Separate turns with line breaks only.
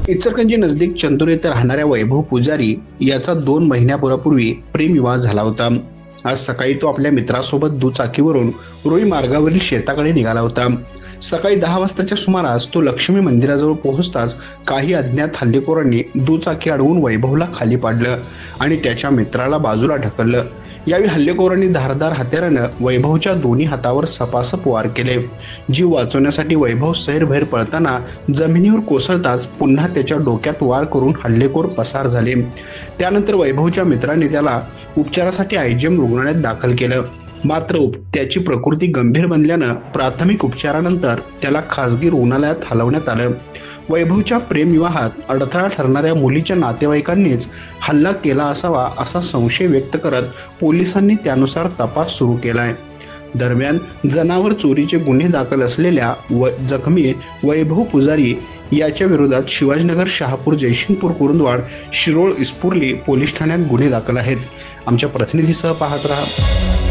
इचलकरंजी नजदीक चंदूर येथे राहणाऱ्या वैभव पुजारी याचा 2 महिन्यापूर्वी प्रेमविवाह झाला होता। आज सकाळी तो आपल्या मित्रासोबत दुचाकीवरून रोई मार्गावरील शेताकडे निघाला होता। सकाळी 10 वाजताच्या सुमारास तो लक्ष्मी मंदिराजवळ पोहोचताच काही अज्ञात हल्लेखोरांनी दुचाकी अडवून वैभवला खाली पाडलं आणि त्याच्या मित्राला बाजूला ढकललं। यावेळी हल्लेखोरांनी धारदार हत्यारानं वैभवच्या दोन्ही हातावर सपासप वार केले। जीव वाचवण्यासाठी वैभव सैरभैर पळताना जमिनीवर कोसळताच पुन्हा त्याच्या डोक्यात वार करून हल्लेखोर पसार झाले। त्यानंतर वैभवच्या मित्रांनी त्याला उपचारासाठी आयजीएम रुग्णालयात दाखल केलं, मात्र त्याची प्रकृती गंभीर बनल्यानं प्राथमिक उपचारानंतर त्याला खासगी रुग्णालयात हलवण्यात आलं। वैभवच्या प्रेमविवाहात अडथळा ठरणाऱ्या मुलीच्या नातेवाईकांनीच हल्ला केला असावा असा संशय व्यक्त करत पोलिसांनी त्यानुसार तपास सुरू केलाय। दरम्यान जनावर चोरीचे गुन्हे दाखल असलेल्या जखमी वैभव पुजारी याच्या विरोधात शिवाजीनगर, शहापूर, जयसिंगपूर, कुरुंदवाड, शिरोळ, इस्पुर्ली पोलीस ठाण्यात गुन्हे दाखल आहेत। आमच्या प्रतिनिधीसह पाहत रहा।